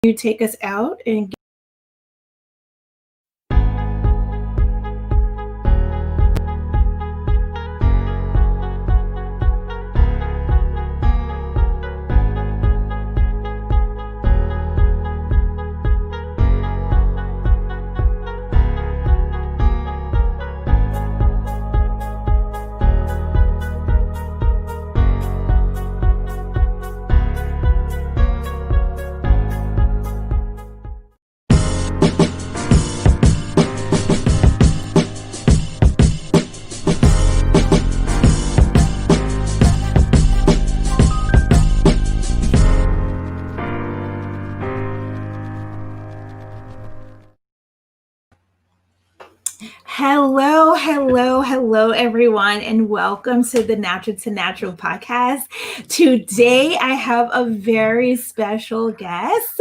you take us out and hello, everyone, and welcome to the Natural to Natural podcast. Today, I have a very special guest,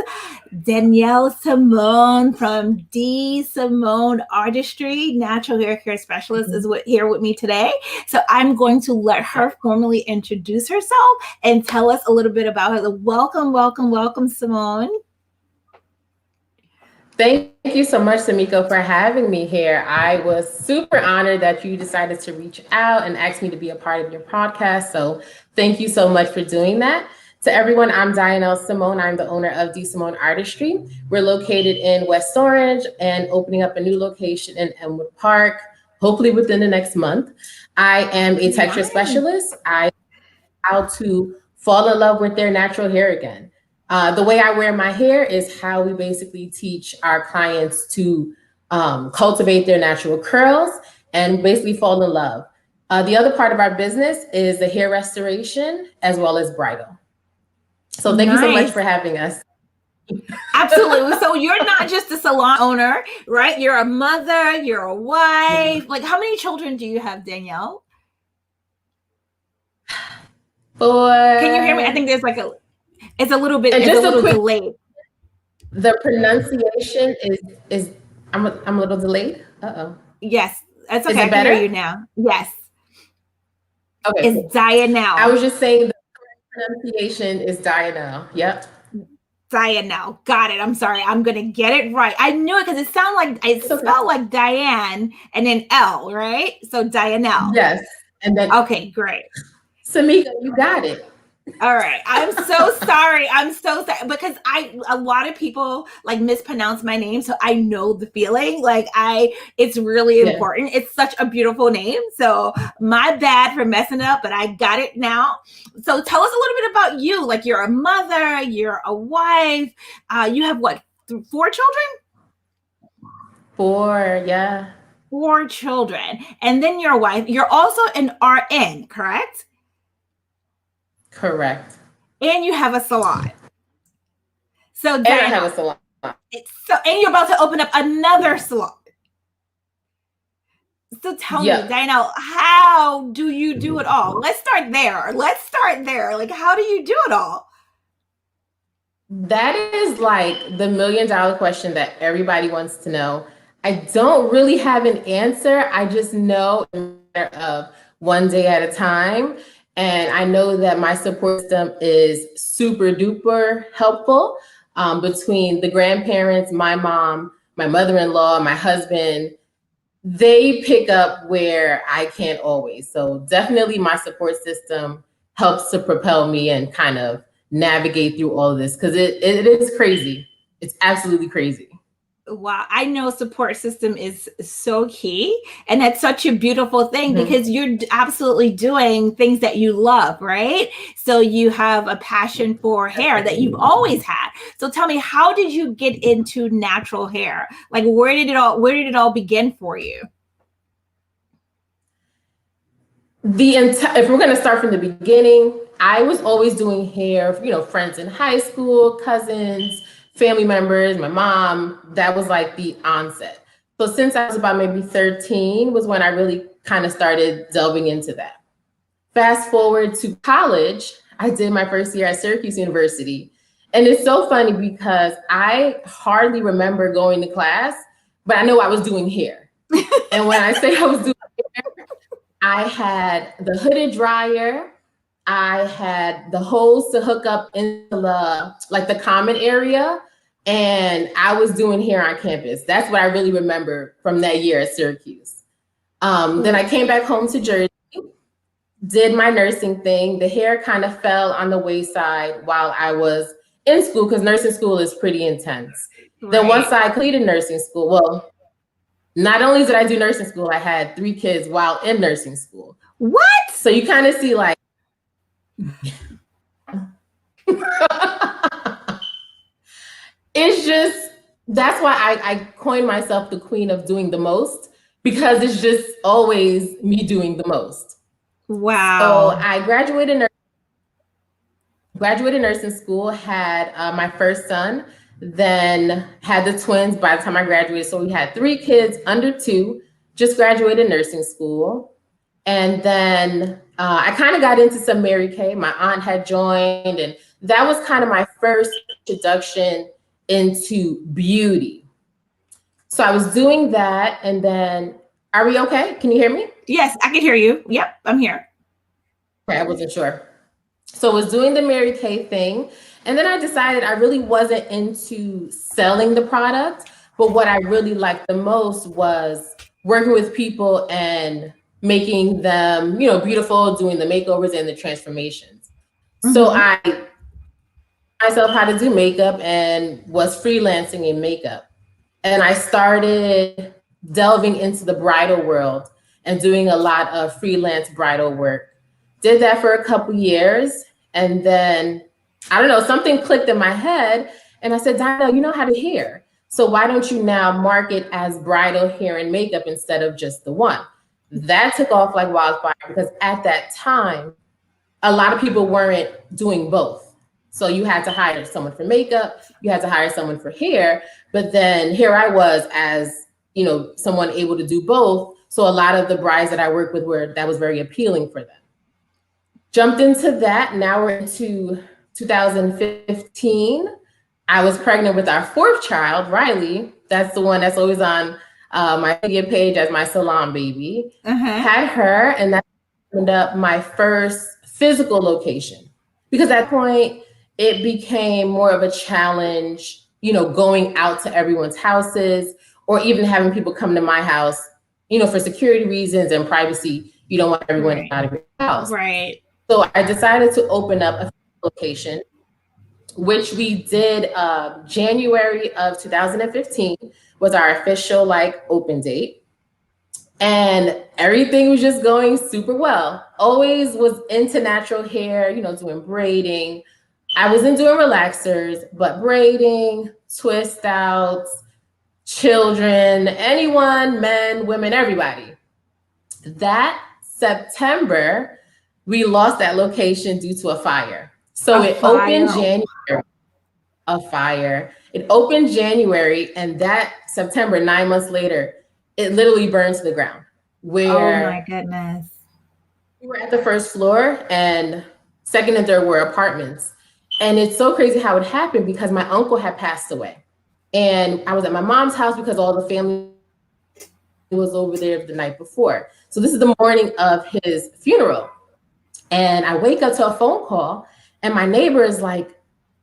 Dianelle Simone from DSimone Artistry, natural hair care specialist, is here with me today. So I'm going to let her formally introduce herself and tell us a little bit about her. Welcome, Simone. Thank you so much, Samiko, for having me here. I was super honored that you decided to reach out and ask me to be a part of your podcast. So thank you so much for doing that. To everyone, I'm Dianelle Simone. I'm the owner of DSimone Artistry. We're located in West Orange and opening up a new location in Elmwood Park, hopefully within the next month. I am a texture specialist. I know how to fall in love with their natural hair again. The way I wear my hair is how we basically teach our clients to cultivate their natural curls and basically fall in love. The other part of our business is the hair restoration as well as bridal. So thank you so much for having us. Absolutely. So you're not just a salon owner, right? You're a mother, you're a wife. Like, how many children do you have, Dianelle? 4. Can you hear me? I think there's like it's a little bit, it's a little delayed. The pronunciation is I'm a little delayed. Yes, that's okay. I can hear you now. Yes. Okay. It's Dianelle. I was just saying the pronunciation is Dianelle. Yep. Dianelle. Got it. I'm sorry. I'm gonna get it right. I knew it because it spelled like Diane and then L, right? So Dianelle. Yes. And then okay, great. Samika, you got it. All right. I'm so sorry. Because a lot of people like mispronounce my name. So I know the feeling it's really important. It's such a beautiful name. So my bad for messing up, but I got it now. So tell us a little bit about you. Like, you're a mother, you're a wife. You have what, 4 children? 4, yeah. 4 children. And then your wife, you're also an RN, correct? Correct. And you have a salon. So I have a salon. And you're about to open up another salon. So tell me, Dianelle, how do you do it all? Let's start there. Like, how do you do it all? That is like the $1 million question that everybody wants to know. I don't really have an answer. I just know of one day at a time. And I know that my support system is super duper helpful between the grandparents, my mom, my mother-in-law, my husband. They pick up where I can't always. So definitely my support system helps to propel me and kind of navigate through all of this, because it is crazy. It's absolutely crazy. Wow, I know support system is so key, and that's such a beautiful thing because you're absolutely doing things that you love, right? So you have a passion for hair that you've always had. So tell me, how did you get into natural hair? Like, where did it all begin for you? If we're going to start from the beginning, I was always doing hair, friends in high school, cousins, family members, my mom. That was like the onset. So since I was about maybe 13 was when I really kind of started delving into that. Fast forward to college, I did my first year at Syracuse University. And it's so funny because I hardly remember going to class, but I know I was doing hair. And when I say I was doing hair, I had the hooded dryer. I had the hose to hook up into the common area. And I was doing hair on campus. That's what I really remember from that year at Syracuse. Then I came back home to Jersey, did my nursing thing. The hair kind of fell on the wayside while I was in school, because nursing school is pretty intense. Right. Then once I completed nursing school, well, not only did I do nursing school, I had 3 kids while in nursing school. What? So you kind of see like, it's just, that's why I coined myself the queen of doing the most, because it's just always me doing the most. Wow. So I graduated nursing school, had my first son, then had the twins by the time I graduated. So we had 3 kids under 2, just graduated nursing school. And then I kind of got into some Mary Kay. My aunt had joined, and that was kind of my first introduction into beauty. So I was doing that, and then, are we okay? Can you hear me? Yes, I can hear you. Yep, I'm here. Okay, I wasn't sure. So I was doing the Mary Kay thing, and then I decided I really wasn't into selling the product, but what I really liked the most was working with people and making them, beautiful, doing the makeovers and the transformations. Mm-hmm. So I myself how to do makeup and was freelancing in makeup. And I started delving into the bridal world and doing a lot of freelance bridal work. Did that for a couple years. And then, I don't know, something clicked in my head. And I said, Dianelle, you know how to hair. So why don't you now market as bridal hair and makeup instead of just the one? That took off like wildfire, because at that time, a lot of people weren't doing both. So you had to hire someone for makeup, you had to hire someone for hair, but then here I was as, someone able to do both. So a lot of the brides that I worked with that was very appealing for them. Jumped into that. Now we're into 2015. I was pregnant with our 4th child, Riley. That's the one that's always on my media page as my Salon baby. Had her, and that opened up my first physical location. Because at that point, it became more of a challenge, going out to everyone's houses, or even having people come to my house, for security reasons and privacy. You don't want everyone out of your house. Right. So I decided to open up a location, which we did January of 2015 was our official open date. And everything was just going super well. Always was into natural hair, doing braiding. I wasn't doing relaxers, but braiding, twist outs, children, anyone, men, women, everybody. That September, we lost that location due to a fire. So it opened January. A fire. It opened January, and that September, 9 months later, it literally burned to the ground. Where, oh my goodness. We were at the 1st floor, and 2nd and 3rd were apartments. And it's so crazy how it happened, because my uncle had passed away. And I was at my mom's house because all the family was over there the night before. So this is the morning of his funeral. And I wake up to a phone call, and my neighbor is like,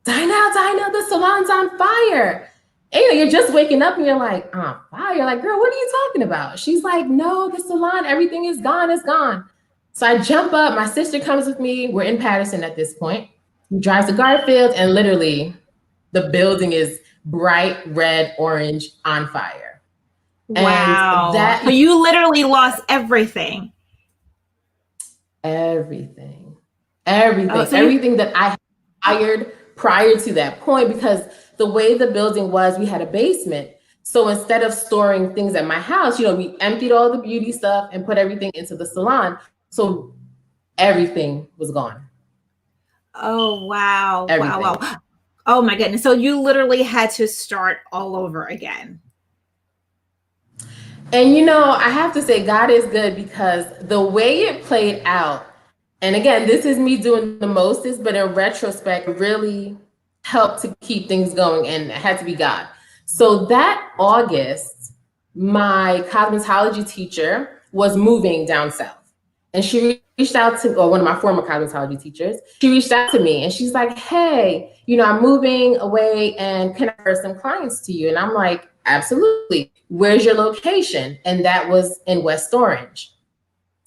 Dianelle, the salon's on fire. And you're just waking up and you're like, on fire? Like, girl, what are you talking about? She's like, no, the salon, everything is gone, it's gone. So I jump up, my sister comes with me. We're in Patterson at this point. We drive to Garfield, and literally the building is bright red, orange, on fire. Wow. So you literally lost everything. Everything that I hired prior to that point, because the way the building was, we had a basement. So instead of storing things at my house, we emptied all the beauty stuff and put everything into the salon. So everything was gone. Oh, wow. Everything. Wow. Oh my goodness. So you literally had to start all over again. And I have to say, God is good, because the way it played out, and again, this is me doing the mostest, but in retrospect, really helped to keep things going, and it had to be God. So that August, my cosmetology teacher was moving down south. And she reached out to, or one of my former cosmetology teachers, she reached out to me and she's like, hey, I'm moving away and can I refer some clients to you? And I'm like, absolutely. Where's your location? And that was in West Orange.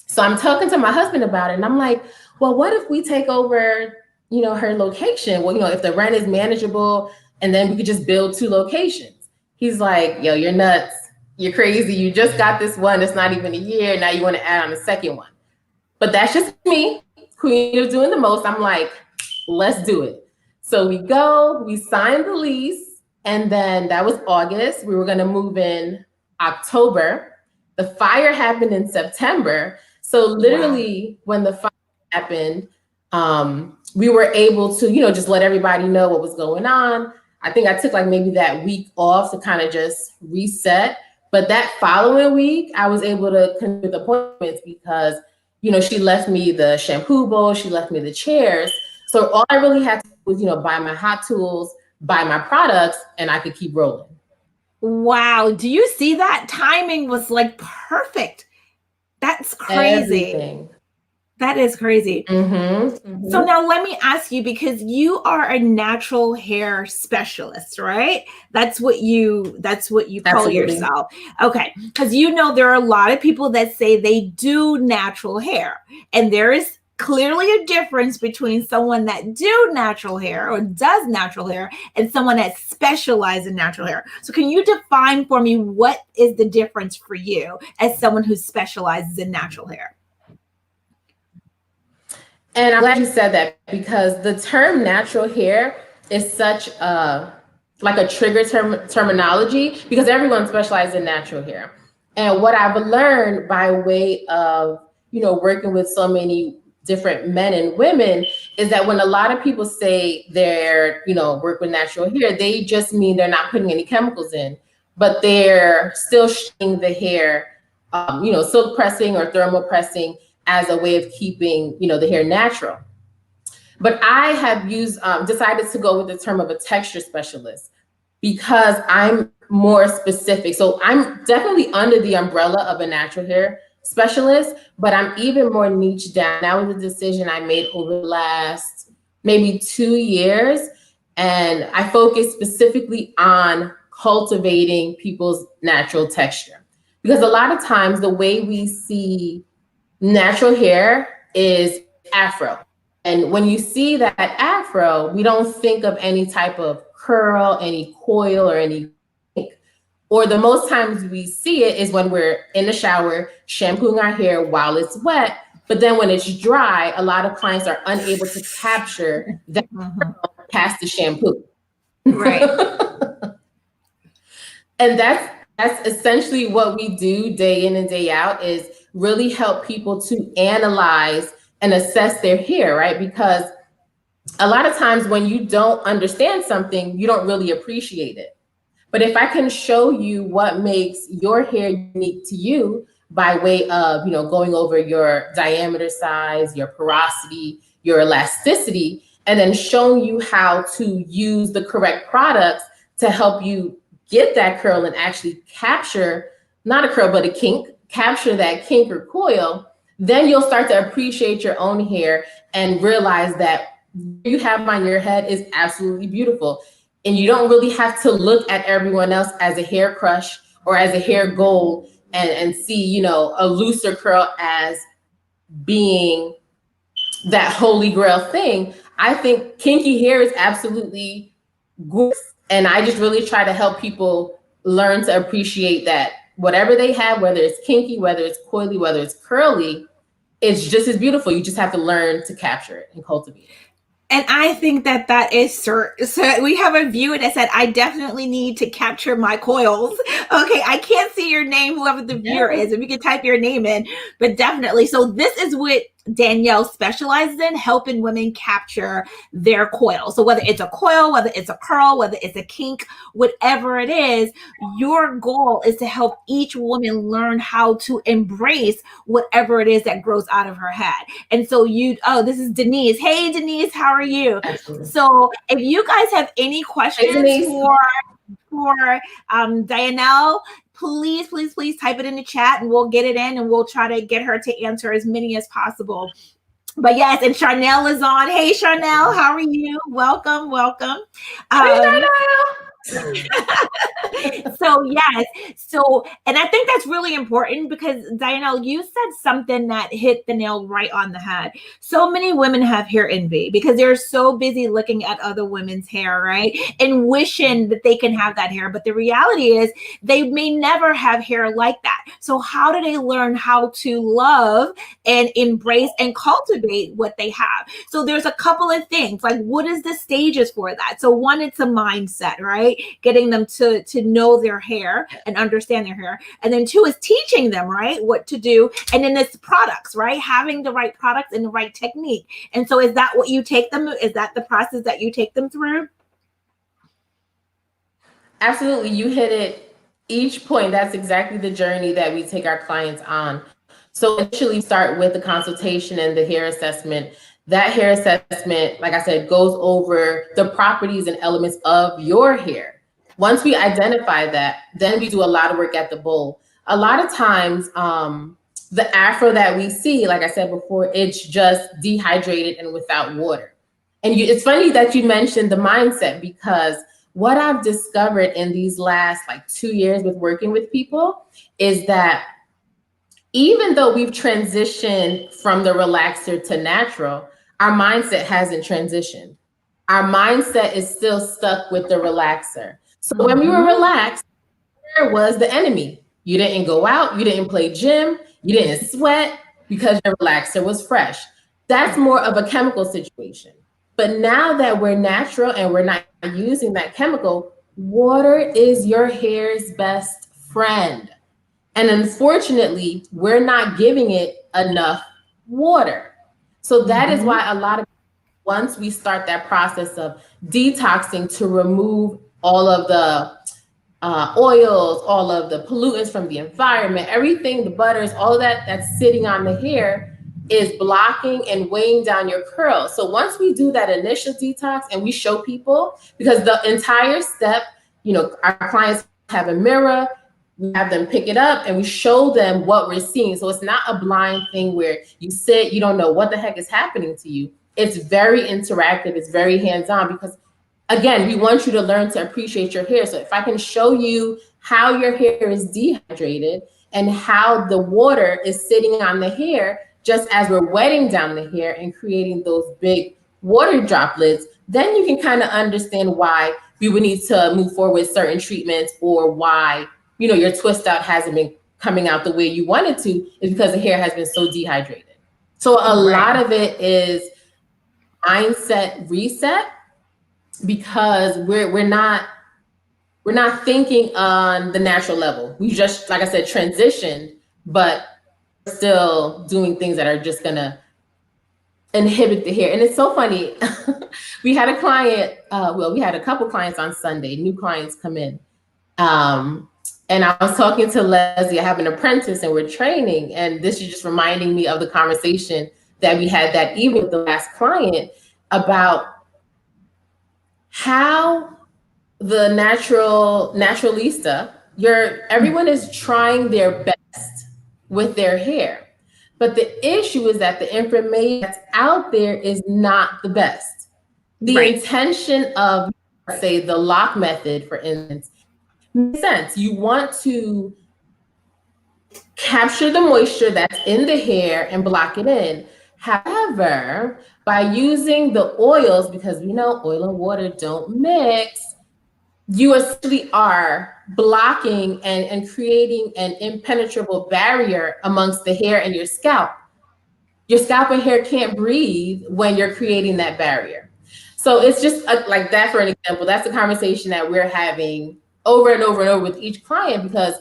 So I'm talking to my husband about it and I'm like, well, what if we take over, her location? Well, if the rent is manageable and then we could just build 2 locations. He's like, yo, you're nuts. You're crazy. You just got this one. It's not even a year. Now you want to add on a second one. But that's just me, queen of doing the most. I'm like, let's do it. So we signed the lease, and then that was August. We were going to move in October. The fire happened in September. So literally when the fire happened, we were able to, just let everybody know what was going on. I think I took like maybe that week off to kind of just reset. But that following week, I was able to connect with appointments because she left me the shampoo bowl, she left me the chairs. So all I really had to do was, buy my hot tools, buy my products, and I could keep rolling. Wow. Do you see that? Timing was like perfect. That's crazy. Everything. That is crazy. Mm-hmm. So now let me ask you, because you are a natural hair specialist, right? That's what you call Absolutely. yourself. Okay. Because there are a lot of people that say they do natural hair, and there is clearly a difference between someone that do natural hair or does natural hair and someone that specializes in natural hair. So can you define for me what is the difference for you as someone who specializes in natural hair? And I'm glad you said that, because the term natural hair is such a trigger terminology, because everyone specializes in natural hair. And what I've learned by way of, working with so many different men and women is that when a lot of people say they're, work with natural hair, they just mean they're not putting any chemicals in, but they're still shedding the hair, silk pressing or thermal pressing as a way of keeping, the hair natural. But I have decided to go with the term of a texture specialist because I'm more specific. So I'm definitely under the umbrella of a natural hair specialist, but I'm even more niche down. That was a decision I made over the last maybe 2 years. And I focus specifically on cultivating people's natural texture. Because a lot of times the way we see natural hair is afro. And when you see that afro, we don't think of any type of curl, any coil, or any kink. Or the most times we see it is when we're in the shower, shampooing our hair while it's wet. But then when it's dry, a lot of clients are unable to capture that past the shampoo. Right. And that's essentially what we do day in and day out, is really help people to analyze and assess their hair, right? Because a lot of times when you don't understand something, you don't really appreciate it. But if I can show you what makes your hair unique to you by way of, going over your diameter size, your porosity, your elasticity, and then showing you how to use the correct products to help you get that curl and actually capture, not a curl, but a kink, capture that kink or coil, then you'll start to appreciate your own hair and realize that what you have on your head is absolutely beautiful. And you don't really have to look at everyone else as a hair crush or as a hair goal and see, a looser curl as being that holy grail thing. I think kinky hair is absolutely gorgeous. And I just really try to help people learn to appreciate that whatever they have, whether it's kinky, whether it's coily, whether it's curly, it's just as beautiful. You just have to learn to capture it and cultivate it. And I think that is so we have a viewer that said, I definitely need to capture my coils. Okay, I can't see your name, whoever the viewer is, if you can type your name in, but definitely. So this is what Dianelle specializes in, helping women capture their coil. So whether it's a coil, whether it's a curl, whether it's a kink, whatever it is, your goal is to help each woman learn how to embrace whatever it is that grows out of her head. And so this is Denise. Hey, Denise, how are you? Absolutely. So if you guys have any questions for Dianelle, please type it in the chat and we'll get it in and we'll try to get her to answer as many as possible. But yes, and Charnel is on. Hey, Charnel, how are you? Welcome. Hey, So yes, so and I think that's really important because Dianelle, you said something that hit the nail right on the head. So many women have hair envy because they're so busy looking at other women's hair, right? And wishing that they can have that hair. But the reality is they may never have hair like that. So how do they learn how to love and embrace and cultivate what they have? So there's a couple of things, like what is the stages for that? So one, it's a mindset, right? Getting them to know their hair and understand their hair. And then two is teaching them, right, what to do. And then it's products, right? Having the right products and the right technique. And so is that what you take them? Is that the process that you take them through? Absolutely. You hit it each point. That's exactly the journey that we take our clients on. So initially start with the consultation and the hair assessment. That hair assessment, like I said, goes over the properties and elements of your hair. Once we identify that, then we do a lot of work at the bowl. A lot of times, the afro that we see, like I said before, it's just dehydrated and without water. And it's funny that you mentioned the mindset, because what I've discovered in these last 2 years with working with people is that even though we've transitioned from the relaxer to natural, our mindset hasn't transitioned. Our mindset is still stuck with the relaxer. So when we were relaxed, hair was the enemy. You didn't go out, you didn't play gym, you didn't sweat because your relaxer was fresh. That's more of a chemical situation. But now that we're natural and we're not using that chemical, water is your hair's best friend. And unfortunately, we're not giving it enough water. So that is why a lot of, once we start that process of detoxing to remove all of the oils, all of the pollutants from the environment, everything, the butters, all of that that's sitting on the hair is blocking and weighing down your curls. So once we do that initial detox and we show people, because the entire step, our clients have a mirror, we have them pick it up and we show them what we're seeing. So it's not a blind thing where you sit, you don't know what the heck is happening to you. It's very interactive. It's very hands-on because, again, we want you to learn to appreciate your hair. So if I can show you how your hair is dehydrated and how the water is sitting on the hair, just as we're wetting down the hair and creating those big water droplets, then you can kind of understand why we would need to move forward with certain treatments, or why, your twist out hasn't been coming out the way you wanted to, is because the hair has been so dehydrated. So a lot of it is mindset reset, because we're not thinking on the natural level. We just, like I said, transitioned, but still doing things that are just gonna inhibit the hair. And it's so funny. We had a client, we had a couple clients on Sunday, new clients come in. And I was talking to Leslie, I have an apprentice and we're training. And this is just reminding me of the conversation that we had that evening with the last client about how the naturalista, everyone is trying their best with their hair. But the issue is that the information that's out there is not the best. The intention of, say, the lock method, for instance, makes sense. You want to capture the moisture that's in the hair and block it in. However, by using the oils, because we know oil and water don't mix, you essentially are blocking and creating an impenetrable barrier amongst the hair and your scalp. Your scalp and hair can't breathe when you're creating that barrier. So it's just like that, for an example. That's a conversation that we're having over and over and over with each client, because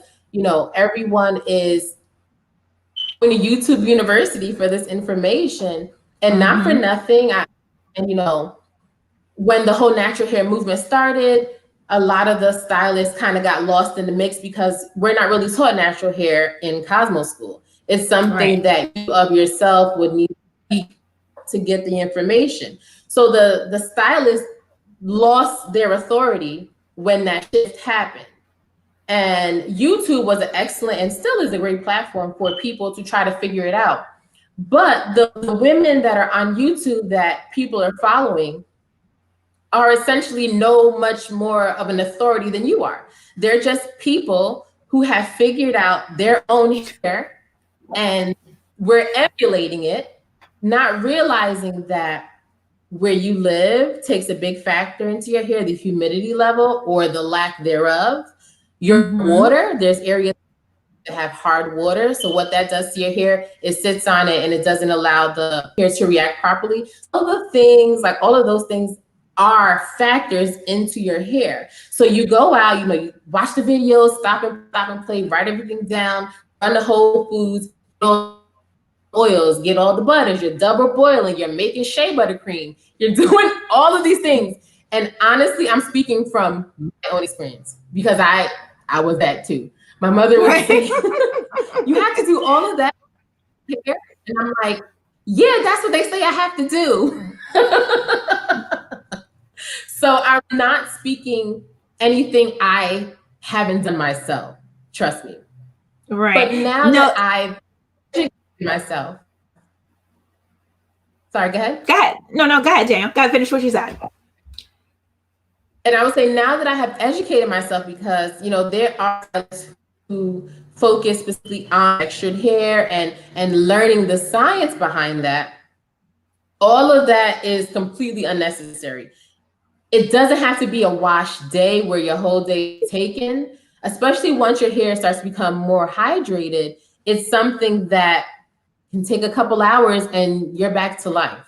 everyone is going to YouTube University for this information, and not for nothing. When the whole natural hair movement started, a lot of the stylists kind of got lost in the mix because we're not really taught natural hair in Cosmo School. It's something that you of yourself would need to get the information. So the stylists lost their authority when that shift happened. And YouTube was an excellent and still is a great platform for people to try to figure it out. But the women that are on YouTube that people are following are essentially no much more of an authority than you are. They're just people who have figured out their own hair, and we're emulating it, not realizing that where you live takes a big factor into your hair, the humidity level or the lack thereof. Your water, there's areas that have hard water. So what that does to your hair, it sits on it and it doesn't allow the hair to react properly. All the things, like all of those things are factors into your hair. So you go out, you watch the videos, stop and play, write everything down, run to Whole Foods, oils, get all the butters, you're double boiling, you're making shea butter cream, you're doing all of these things. And honestly, I'm speaking from my own experience because I was that too. My mother would say, you have to do all of that hair. And I'm like, yeah, that's what they say I have to do. So I'm not speaking anything I haven't done myself. Trust me. Right. But now that I've educated myself. Sorry, go ahead. Go ahead. No, go ahead, Danielle. Go ahead, finish what you said. And I would say now that I have educated myself, because there are others who focus specifically on textured hair and learning the science behind that, all of that is completely unnecessary. It doesn't have to be a wash day where your whole day is taken, especially once your hair starts to become more hydrated. It's something that can take a couple hours and you're back to life.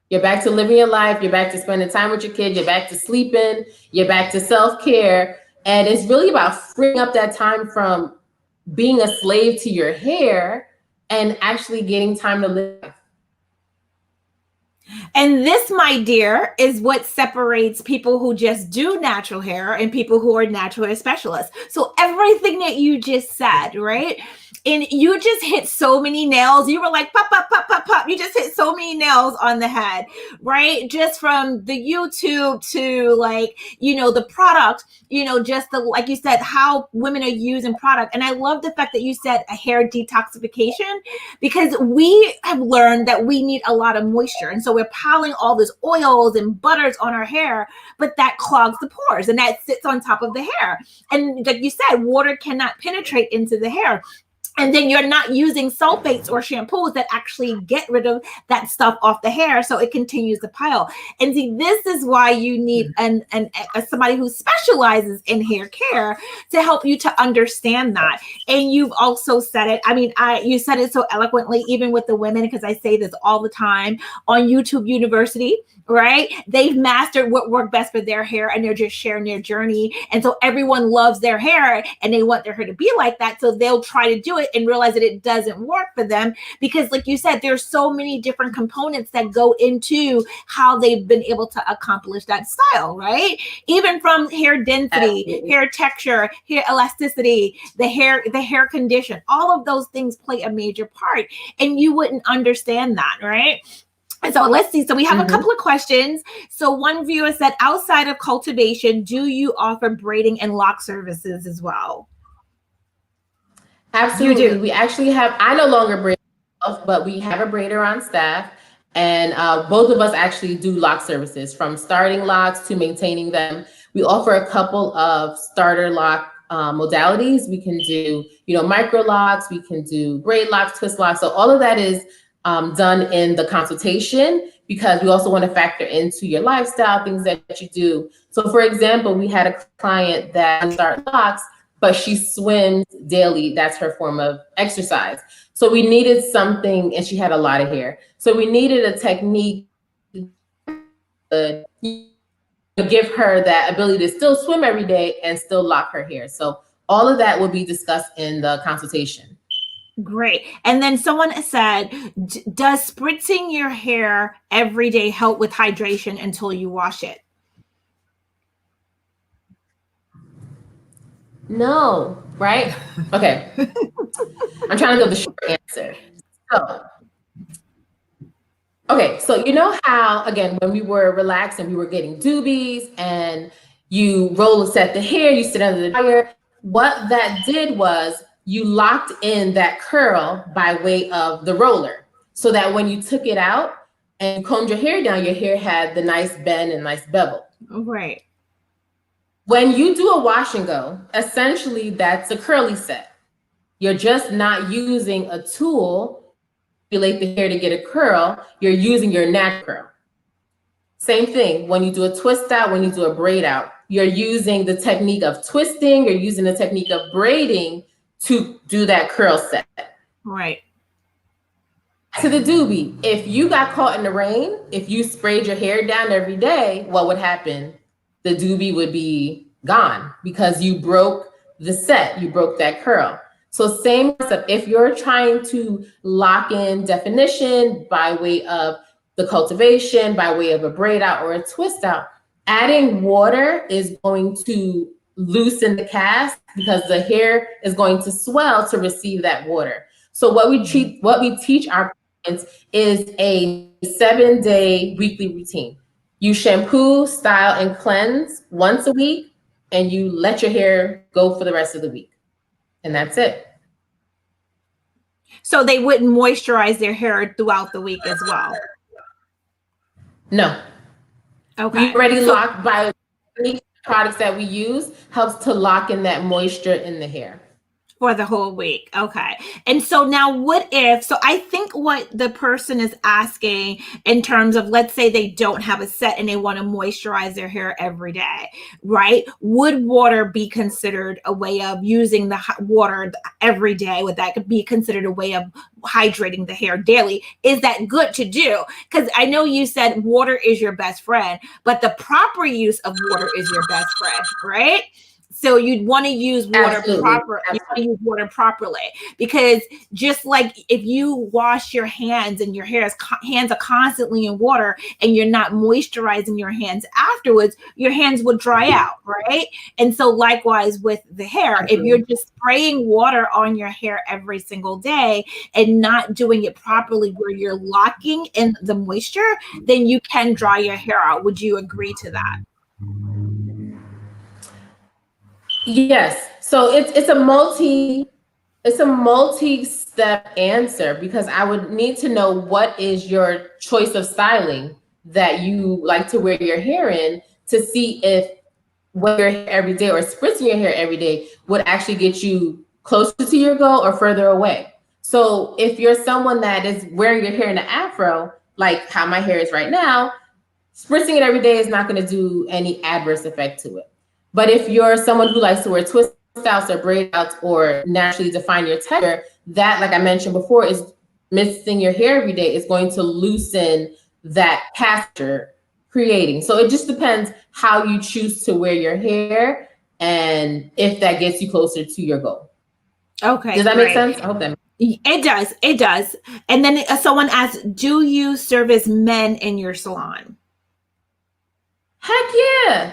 You're back to living your life. You're back to spending time with your kids. You're back to sleeping. You're back to self-care. And it's really about freeing up that time from being a slave to your hair and actually getting time to live. And this, my dear, is what separates people who just do natural hair and people who are natural hair specialists. So everything that you just said, right? And you just hit so many nails. You were like, pop, pop, pop, pop, pop. You just hit so many nails on the head, right? Just from the YouTube to the product, just like you said, how women are using product. And I love the fact that you said a hair detoxification, because we have learned that we need a lot of moisture. And so we're piling all these oils and butters on our hair, but that clogs the pores and that sits on top of the hair. And like you said, water cannot penetrate into the hair. And then you're not using sulfates or shampoos that actually get rid of that stuff off the hair, so it continues to pile. And see, this is why you need somebody who specializes in hair care to help you to understand that. And you've also said it. I mean, you said it so eloquently, even with the women, because I say this all the time on YouTube University. Right? They've mastered what worked best for their hair and they're just sharing their journey. And so everyone loves their hair and they want their hair to be like that. So they'll try to do it and realize that it doesn't work for them because, like you said, there's so many different components that go into how they've been able to accomplish that style, right? Even from hair density, absolutely, hair texture, hair elasticity, the hair condition, all of those things play a major part. And you wouldn't understand that, right? So let's see. So we have a couple of questions. So one viewer said, outside of cultivation, do you offer braiding and lock services as well? Absolutely. You do. We actually have, I no longer braid myself, but we have a braider on staff. And both of us actually do lock services, from starting locks to maintaining them. We offer a couple of starter lock modalities. We can do, micro locks. We can do braid locks, twist locks. So all of that is done in the consultation, because we also want to factor into your lifestyle, things that you do. So for example, we had a client that started locks, but she swims daily. That's her form of exercise. So we needed something, and she had a lot of hair. So we needed a technique to give her that ability to still swim every day and still lock her hair. So all of that will be discussed in the consultation. Great. And then someone said, does spritzing your hair every day help with hydration until you wash it? No, right? Okay. I'm trying to go the short answer. So you know how, again, when we were relaxed and we were getting doobies and you roll set the hair, you sit under the dryer. What that did was you locked in that curl by way of the roller, so that when you took it out and you combed your hair down, your hair had the nice bend and nice bevel. Right. When you do a wash and go, essentially that's a curly set. You're just not using a tool to manipulate the hair to get a curl. You're using your natural curl. Same thing when you do a twist out, when you do a braid out, you're using the technique of twisting, you're using the technique of braiding to do that curl set. Right. To the doobie, if you got caught in the rain, if you sprayed your hair down every day, what would happen? The doobie would be gone because you broke the set, you broke that curl. So same stuff, if you're trying to lock in definition by way of the cultivation, by way of a braid out or a twist out, adding water is going to loosen the cast because the hair is going to swell to receive that water. So what we teach our clients is a 7-day weekly routine. You shampoo, style, and cleanse once a week, and you let your hair go for the rest of the week. And that's it. So they wouldn't moisturize their hair throughout the week as well? No. Okay. We already locked by the products that we use helps to lock in that moisture in the hair. For the whole week. Okay. And so now what if, so I think what the person is asking in terms of, let's say they don't have a set and they want to moisturize their hair every day, right? Would water be considered a way of using the water every day? Would that be considered a way of hydrating the hair daily? Is that good to do? Because I know you said water is your best friend, but the proper use of water is your best friend, right? So you'd want to use water properly, because just like if you wash your hands and your hands are constantly in water and you're not moisturizing your hands afterwards, your hands would dry out, right? And so likewise with the hair, if you're just spraying water on your hair every single day and not doing it properly where you're locking in the moisture, then you can dry your hair out. Would you agree to that? Yes. So it's a multi-step answer, because I would need to know what is your choice of styling that you like to wear your hair in to see if wearing your hair every day or spritzing your hair every day would actually get you closer to your goal or further away. So if you're someone that is wearing your hair in an afro, like how my hair is right now, spritzing it every day is not going to do any adverse effect to it. But if you're someone who likes to wear twist outs or braid outs or naturally define your texture, that, like I mentioned before, is misting your hair every day is going to loosen that castor creating. So it just depends how you choose to wear your hair and if that gets you closer to your goal. Okay. Does that make sense? I hope that makes sense. It does. And then someone asked, do you service men in your salon? Heck yeah.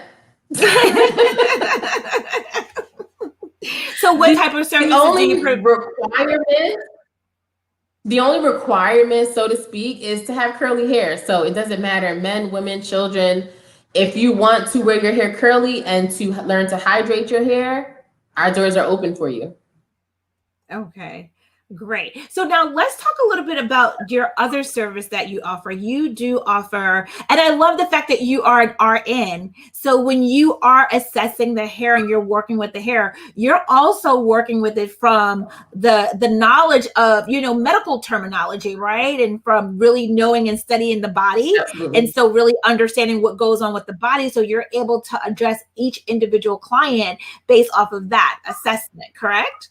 So what type of services do you The only requirement, so to speak, is to have curly hair. So it doesn't matter, men, women, children. If you want to wear your hair curly and to learn to hydrate your hair, our doors are open for you. Okay. Great. So now let's talk a little bit about your other service that you offer. You do offer, and I love the fact that you are an RN. So when you are assessing the hair and you're working with the hair, you're also working with it from the knowledge of, medical terminology, right? And from really knowing and studying the body. Absolutely. And so really understanding what goes on with the body. So you're able to address each individual client based off of that assessment, correct?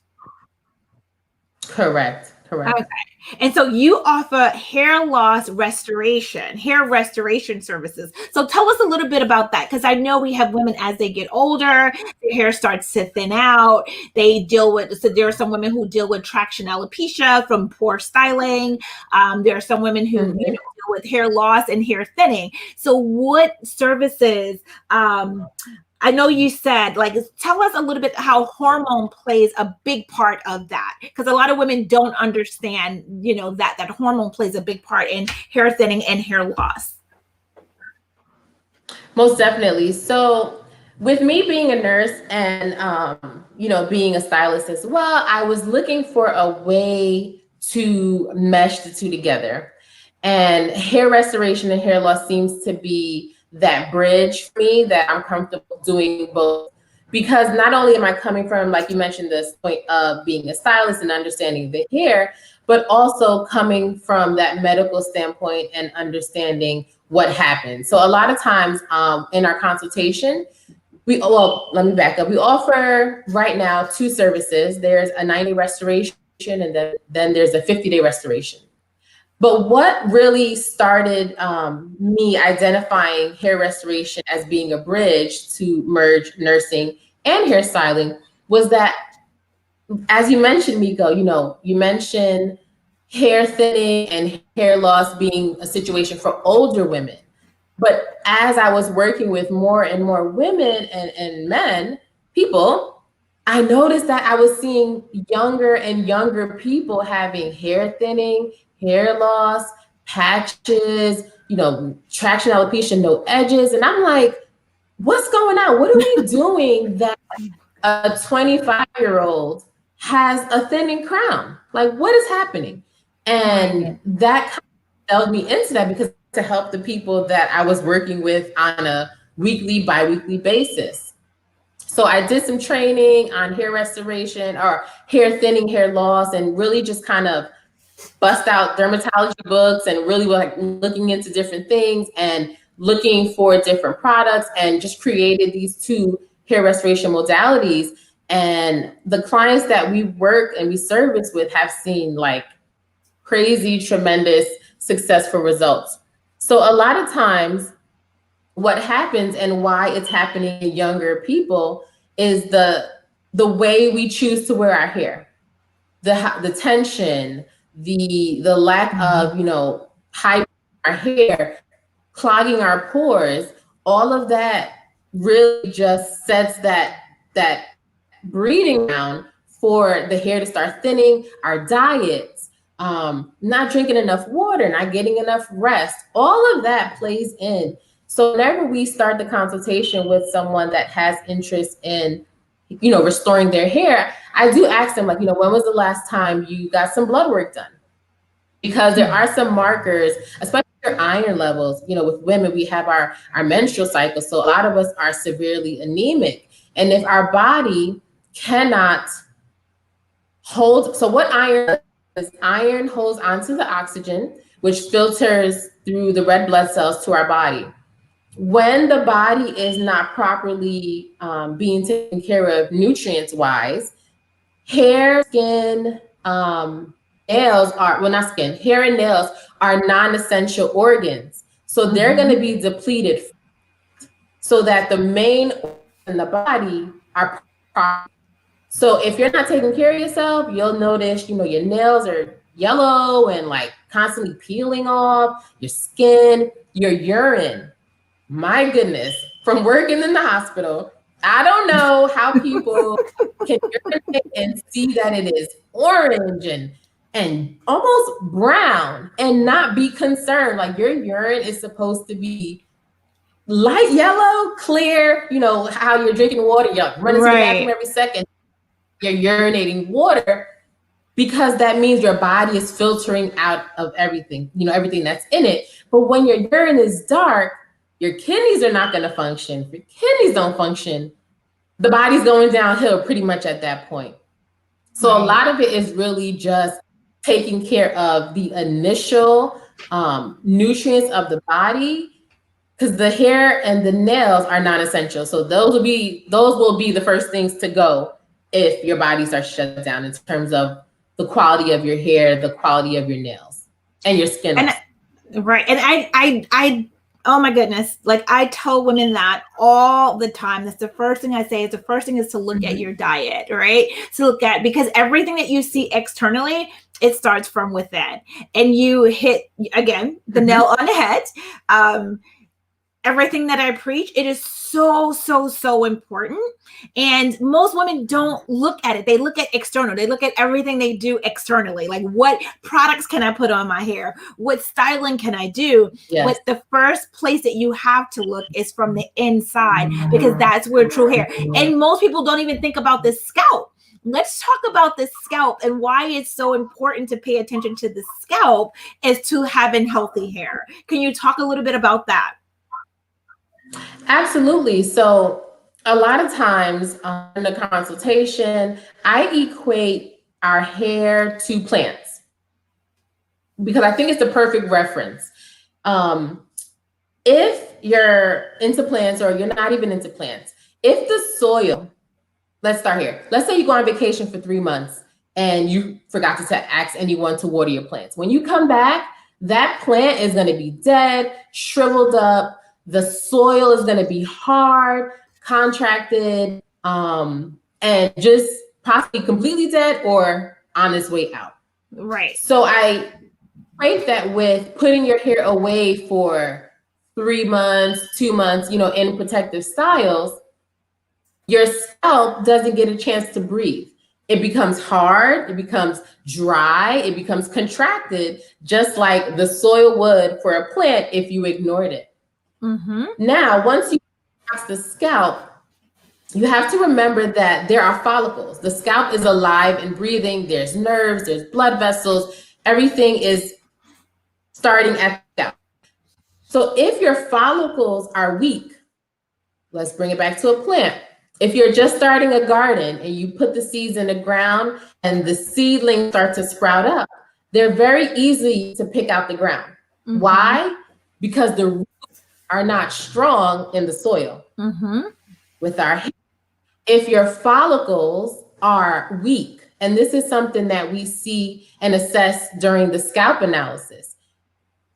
Correct. Okay. And so you offer hair loss restoration, hair restoration services. So tell us a little bit about that, because I know we have women as they get older, their hair starts to thin out. So there are some women who deal with traction alopecia from poor styling. There are some women who deal with hair loss and hair thinning. So what services, I know you said, tell us a little bit how hormone plays a big part of that, because a lot of women don't understand, that hormone plays a big part in hair thinning and hair loss. Most definitely. So with me being a nurse and being a stylist as well, I was looking for a way to mesh the two together. And hair restoration and hair loss seems to be that bridge for me, that I'm comfortable doing both. Because not only am I coming from, like you mentioned, this point of being a stylist and understanding the hair, but also coming from that medical standpoint and understanding what happens. So a lot of times in our consultation, let me back up. We offer right now 2 services. There's a 90-day restoration, and then there's a 50-day restoration. But what really started me identifying hair restoration as being a bridge to merge nursing and hairstyling was that, as you mentioned, Miko, you mentioned hair thinning and hair loss being a situation for older women. But as I was working with more and more women and men, people, I noticed that I was seeing younger and younger people having hair thinning, hair loss, patches, traction alopecia, no edges. And I'm like, what's going on? What are we doing that a 25-year-old has a thinning crown? Like, what is happening? And that kind of held me into that, because to help the people that I was working with on a weekly, bi-weekly basis. So I did some training on hair restoration or hair thinning, hair loss, and really just kind of bust out dermatology books and really like looking into different things and looking for different products, and just created these 2 hair restoration modalities. And the clients that we work and we service with have seen like crazy, tremendous, successful results. So a lot of times what happens and why it's happening in younger people is the way we choose to wear our hair, the tension, the lack of, high our hair, clogging our pores, all of that really just sets that breeding ground for the hair to start thinning. Our diets, not drinking enough water, not getting enough rest, all of that plays in. So whenever we start the consultation with someone that has interest in, restoring their hair, I do ask them, like, when was the last time you got some blood work done? Because there are some markers, especially your iron levels. With women, we have our menstrual cycle. So a lot of us are severely anemic. And if our body cannot hold, so what iron does? Iron holds onto the oxygen, which filters through the red blood cells to our body. When the body is not properly being taken care of nutrients wise, hair, skin, nails are, well, not skin, hair and nails are non-essential organs. So they're going to be depleted so that the main organs in the body are proper. So if you're not taking care of yourself, you'll notice, your nails are yellow and like constantly peeling off, your skin, your urine. My goodness, from working in the hospital, I don't know how people can urinate and see that it is orange and almost brown and not be concerned. Like, your urine is supposed to be light yellow, clear, how you're drinking water, you're running to the bathroom every second, you're urinating water, because that means your body is filtering out of everything, everything that's in it. But when your urine is dark, your kidneys are not going to function. If your kidneys don't function, the body's going downhill pretty much at that point. So a lot of it is really just taking care of the initial nutrients of the body, because the hair and the nails are non-essential. So those will be the first things to go if your body starts shut down, in terms of the quality of your hair, the quality of your nails, and your skin. And I oh my goodness, like, I tell women that all the time. That's the first thing I say. Is the first thing is to look at your diet, right? To look at, because everything that you see externally, it starts from within. And you hit, again, the nail on the head. everything that I preach. It is so important. And most women don't look at it. They look at external. They look at everything they do externally. Like, what products can I put on my hair? What styling can I do? Yes. But the first place that you have to look is from the inside, because that's where true hair. And most people don't even think about the scalp. Let's talk about the scalp and why it's so important to pay attention to the scalp as to having healthy hair. Can you talk a little bit about that? Absolutely. So a lot of times in the consultation, I equate our hair to plants because I think it's the perfect reference. If you're into plants or you're not even into plants, if the soil, let's start here. Let's say you go on vacation for 3 months and you forgot to ask anyone to water your plants. When you come back, that plant is going to be dead, shriveled up. The soil is going to be hard, contracted, and just possibly completely dead or on its way out. Right. So I equate that with putting your hair away for 3 months, 2 months, in protective styles. Your scalp doesn't get a chance to breathe. It becomes hard, it becomes dry, it becomes contracted, just like the soil would for a plant if you ignored it. Mm-hmm. Now, once you cross the scalp, you have to remember that there are follicles. The scalp is alive and breathing. There's nerves, there's blood vessels. Everything is starting at the scalp. So if your follicles are weak, let's bring it back to a plant. If you're just starting a garden and you put the seeds in the ground and the seedlings start to sprout up, they're very easy to pick out the ground. Mm-hmm. Why? Because the roots are not strong in the soil. Mm-hmm. With our hair, if your follicles are weak, and this is something that we see and assess during the scalp analysis.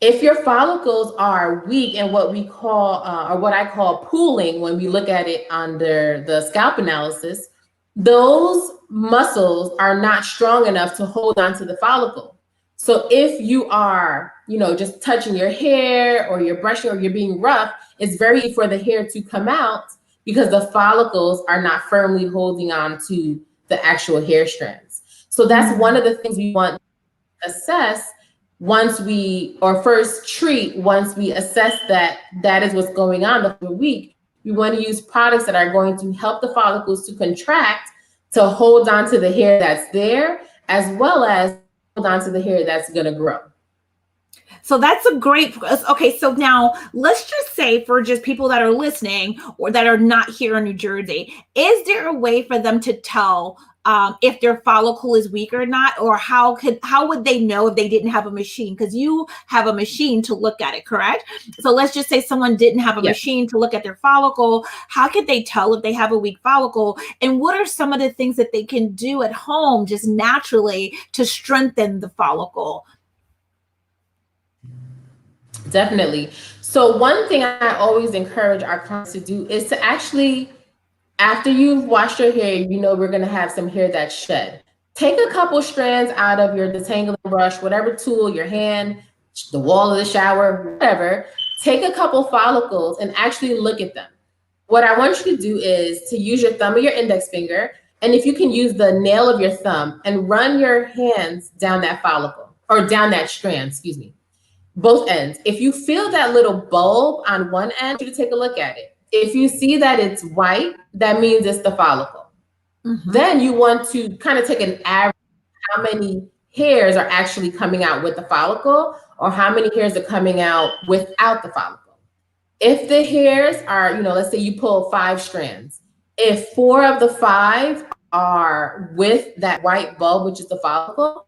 If your follicles are weak and what we call, or what I call pooling, when we look at it under the scalp analysis, those muscles are not strong enough to hold on to the follicle. So if you are, just touching your hair or you're brushing or you're being rough, it's very easy for the hair to come out because the follicles are not firmly holding on to the actual hair strands. So that's one of the things we want to assess once we assess that is what's going on the week. We want to use products that are going to help the follicles to contract, to hold on to the hair that's there, as well as hold on to the hair that's going to grow. So that's a great, okay, so now let's just say for just people that are listening or that are not here in New Jersey, is there a way for them to tell if their follicle is weak or not? Or how would they know if they didn't have a machine? Because you have a machine to look at it, correct? So let's just say someone didn't have a machine to look at their follicle. How could they tell if they have a weak follicle? And what are some of the things that they can do at home just naturally to strengthen the follicle? Definitely. So one thing I always encourage our clients to do is to actually, after you've washed your hair, we're going to have some hair that's shed. Take a couple strands out of your detangling brush, whatever tool, your hand, the wall of the shower, whatever. Take a couple follicles and actually look at them. What I want you to do is to use your thumb or your index finger, and if you can use the nail of your thumb and run your hands down that follicle, or down that strand, excuse me. Both ends. If you feel that little bulb on one end, you take a look at it. If you see that it's white, that means it's the follicle. Mm-hmm. Then you want to kind of take an average, how many hairs are actually coming out with the follicle, or how many hairs are coming out without the follicle. If the hairs are, let's say you pull 5 strands. If 4 of the 5 are with that white bulb, which is the follicle,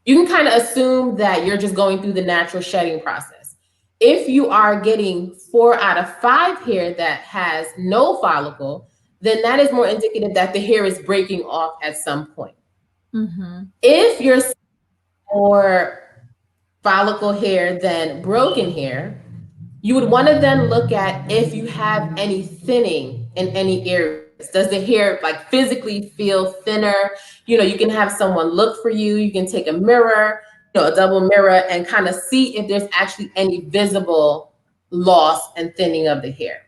you can kind of assume that you're just going through the natural shedding process. If you are getting 4 out of 5 hair that has no follicle, then that is more indicative that the hair is breaking off at some point. Mm-hmm. If you're more follicle hair than broken hair, you would want to then look at if you have any thinning in any areas. Does the hair physically feel thinner? You can have someone look for you. You can take a mirror, a double mirror, and kind of see if there's actually any visible loss and thinning of the hair.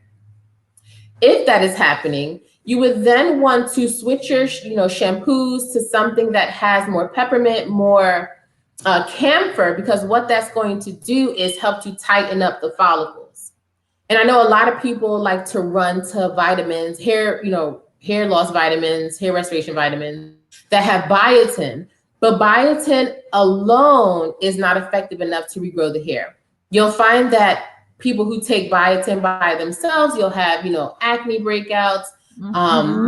If that is happening, you would then want to switch your shampoos to something that has more peppermint, more camphor, because what that's going to do is help to tighten up the follicles. And I know a lot of people like to run to vitamins, hair loss vitamins, hair restoration vitamins that have biotin, but biotin alone is not effective enough to regrow the hair. You'll find that people who take biotin by themselves, you'll have, acne breakouts.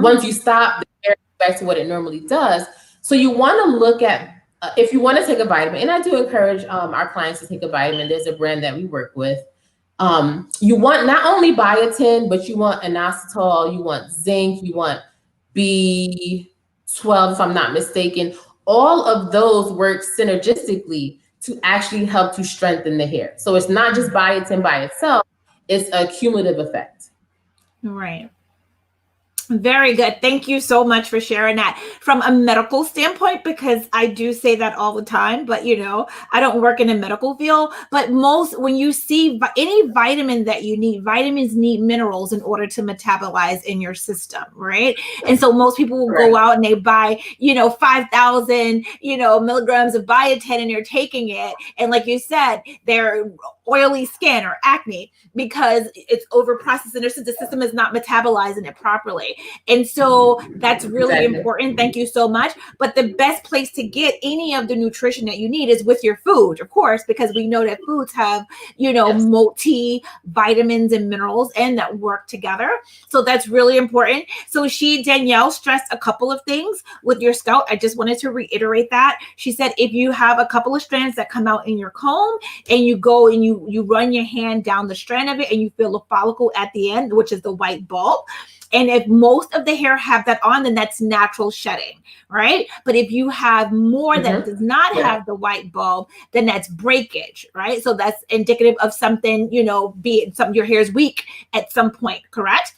Once you stop, the hair goes back to what it normally does. So you want to look at, if you want to take a vitamin, and I do encourage our clients to take a vitamin. There's a brand that we work with. You want not only biotin, but you want inositol, you want zinc, you want B12, if I'm not mistaken. All of those work synergistically to actually help to strengthen the hair. So it's not just biotin by itself, it's a cumulative effect. Right. Very good. Thank you so much for sharing that from a medical standpoint, because I do say that all the time, but I don't work in a medical field, but when you see any vitamin that you need, vitamins need minerals in order to metabolize in your system, right? And so most people will go out and they buy, 5,000, milligrams of biotin, and you're taking it. And like you said, they're oily skin or acne because it's over processed and the system is not metabolizing it properly. And so that's really important. Thank you so much. But the best place to get any of the nutrition that you need is with your food, of course, because we know that foods have, multi vitamins and minerals and that work together. So that's really important. So Danielle stressed a couple of things with your scalp. I just wanted to reiterate that. She said, if you have a couple of strands that come out in your comb and you go and you run your hand down the strand of it and you feel a follicle at the end, which is the white bulb. And if most of the hair have that on, then that's natural shedding, right? But if you have more that does not have the white bulb, then that's breakage, right? So that's indicative of something, be it something, your hair is weak at some point, correct?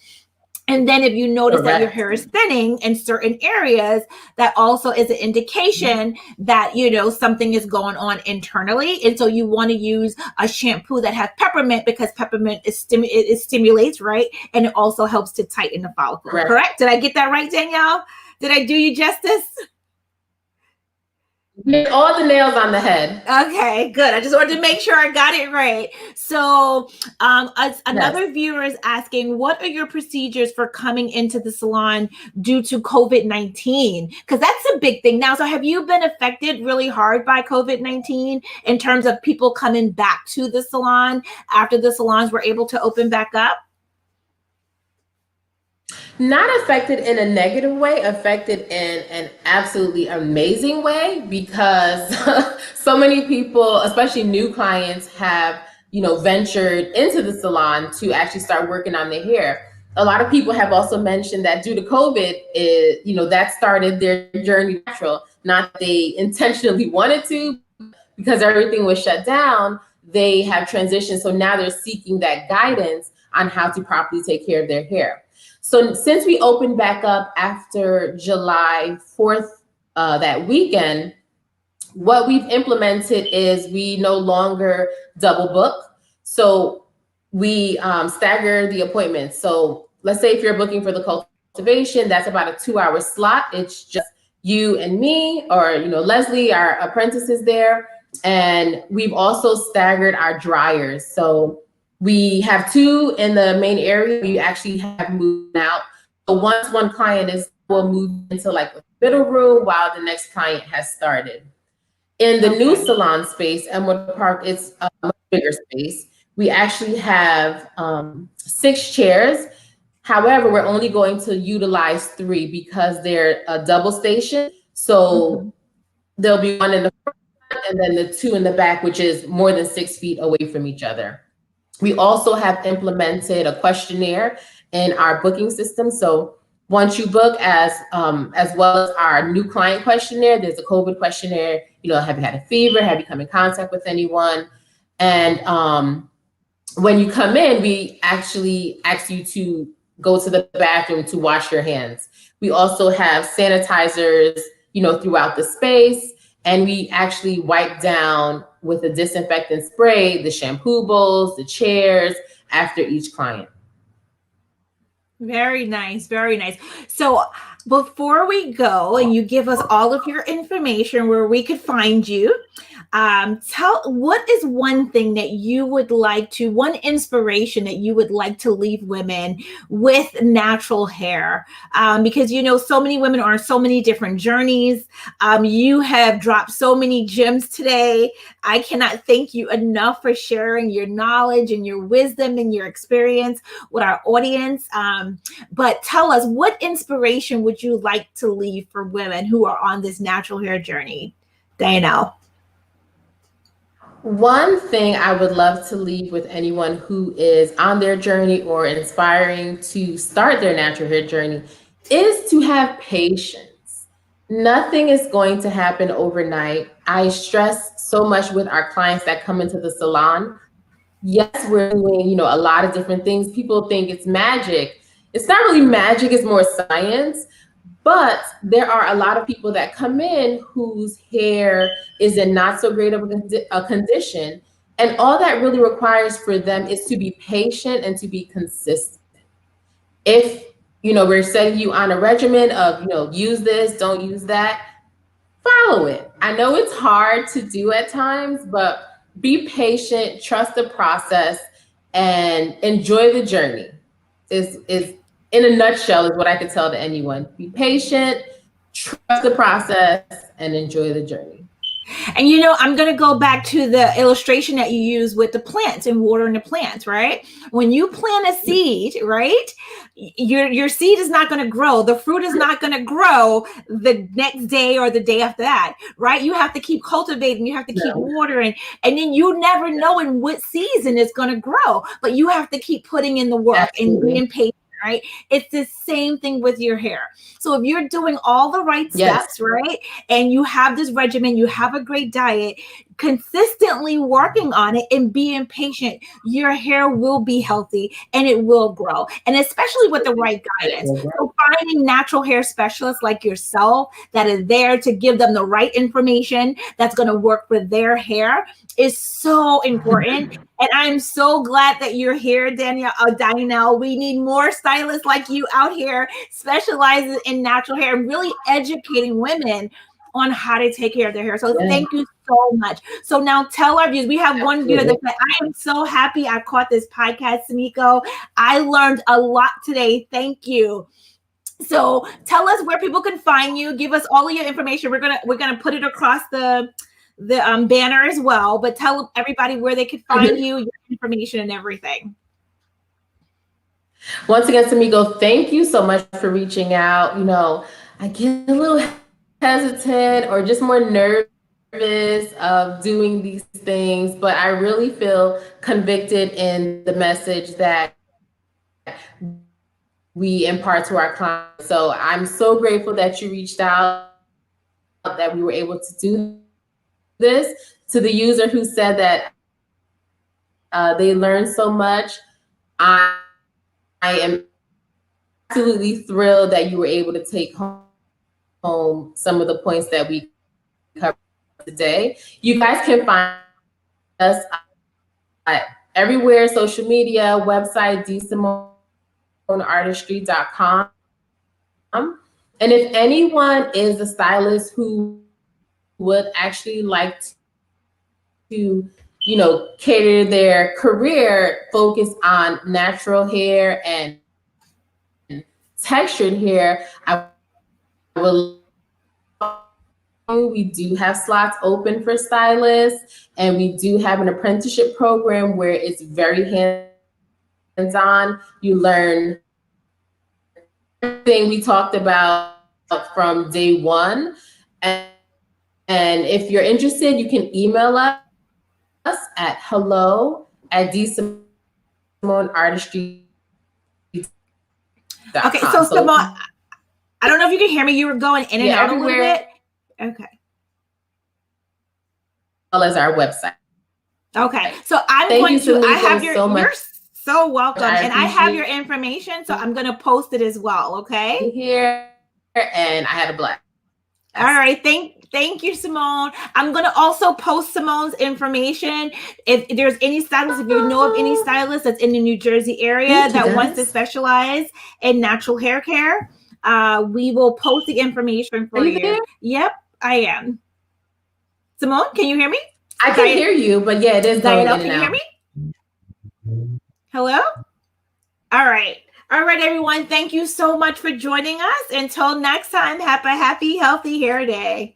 And then if you notice that your hair is thinning in certain areas, that also is an indication that, something is going on internally. And so you want to use a shampoo that has peppermint, because peppermint it stimulates, right? And it also helps to tighten the follicle. Correct? Did I get that right, Danielle? Did I do you justice? Hit all the nails on the head. Okay, good. I just wanted to make sure I got it right. So another viewer is asking, what are your procedures for coming into the salon due to COVID-19? Because that's a big thing now. So have you been affected really hard by COVID-19 in terms of people coming back to the salon after the salons were able to open back up? Not affected in a negative way, affected in an absolutely amazing way, because so many people, especially new clients, have, ventured into the salon to actually start working on their hair. A lot of people have also mentioned that due to COVID, that started their journey natural. Not that they intentionally wanted to, because everything was shut down, they have transitioned. So now they're seeking that guidance on how to properly take care of their hair. So since we opened back up after July 4th, that weekend, what we've implemented is we no longer double book. So we stagger the appointments. So let's say if you're booking for the cultivation, that's about a 2-hour slot. It's just you and me, or Leslie, our apprentice, is there. And we've also staggered our dryers. So we have 2 in the main area. We actually have moved out. So once one client we'll move into like the middle room while the next client has started. In the new salon space, Emerald Park, it's a much bigger space. We actually have 6 chairs. However, we're only going to utilize 3 because they're a double station. So there'll be one in the front and then the 2 in the back, which is more than 6 feet away from each other. We also have implemented a questionnaire in our booking system. So once you book, as well as our new client questionnaire, there's a COVID questionnaire. Have you had a fever? Have you come in contact with anyone? And when you come in, we actually ask you to go to the bathroom to wash your hands. We also have sanitizers, throughout the space, and we actually wipe down with a disinfectant spray the shampoo bowls, the chairs after each client. Very nice. Very nice. So before we go and you give us all of your information where we could find you, tell what is one thing that you would like to, one inspiration that you would like to leave women with natural hair, because so many women are on so many different journeys. You have dropped so many gems today. I cannot thank you enough for sharing your knowledge and your wisdom and your experience with our audience. But tell us, what inspiration would you like to leave for women who are on this natural hair journey? Dianelle. One thing I would love to leave with anyone who is on their journey or inspiring to start their natural hair journey is to have patience. Nothing is going to happen overnight. I stress so much with our clients that come into the salon. Yes, we're doing, a lot of different things. People think it's magic. It's not really magic, it's more science. But there are a lot of people that come in whose hair is in not so great of a condition. And all that really requires for them is to be patient and to be consistent. If, we're setting you on a regimen of, use this, don't use that, follow it. I know it's hard to do at times, but be patient, trust the process, and enjoy the journey. Is in a nutshell, is what I could tell to anyone. Be patient, trust the process, and enjoy the journey. And I'm going to go back to the illustration that you use with the plants and watering the plants, right? When you plant a seed, right, your seed is not going to grow. The fruit is not going to grow the next day or the day after that, right? You have to keep cultivating. You have to keep watering. And then you never know in what season it's going to grow. But you have to keep putting in the work and being patient. Right? It's the same thing with your hair. So if you're doing all the right steps, right, and you have this regimen, you have a great diet, consistently working on it and being patient, your hair will be healthy and it will grow. And especially with the right guidance. So finding natural hair specialists like yourself that is there to give them the right information that's going to work for their hair is so important. And I'm so glad that you're here, Dianelle. We need more stylists like you out here specializing in natural hair and really educating women on how to take care of their hair. So thank you so much. So now tell our viewers, we have one viewer that said, I am so happy I caught this podcast, Simiko. I learned a lot today. Thank you. So tell us where people can find you. Give us all of your information. We're gonna put it across the banner as well, but tell everybody where they can find you, your information and everything. Once again, Simiko, thank you so much for reaching out. I get a little hesitant or just more nervous of doing these things, but I really feel convicted in the message that we impart to our clients. So I'm so grateful that you reached out, that we were able to do this. To the user who said that they learned so much, I am absolutely thrilled that you were able to take home some of the points that we covered today. You guys can find us everywhere, social media, website, DSimoneArtistry.com. And if anyone is a stylist who would actually like to, cater their career, focus on natural hair and textured hair, we do have slots open for stylists, and we do have an apprenticeship program where it's very hands-on. You learn everything we talked about from day one. And if you're interested, you can email us at hello@DSimoneArtistry.com. Okay, so Simone, I don't know if you can hear me. You were going in and out a little bit. Okay. Well as our website. Okay, so I'm going to. I have your. You're so welcome, and I have your information, so I'm going to post it as well. Okay. Here, and I had a blast. All right. Thank you, Simone. I'm going to also post Simone's information. If there's any stylist, if you know of any stylist that's in the New Jersey area that wants to specialize in natural hair care, we will post the information for you. There? Yep, I am. Simone, can you hear me? I can hear you, but yeah, it is going in and out. Can you hear me? Hello? All right. All right, everyone. Thank you so much for joining us. Until next time, have a happy, healthy hair day.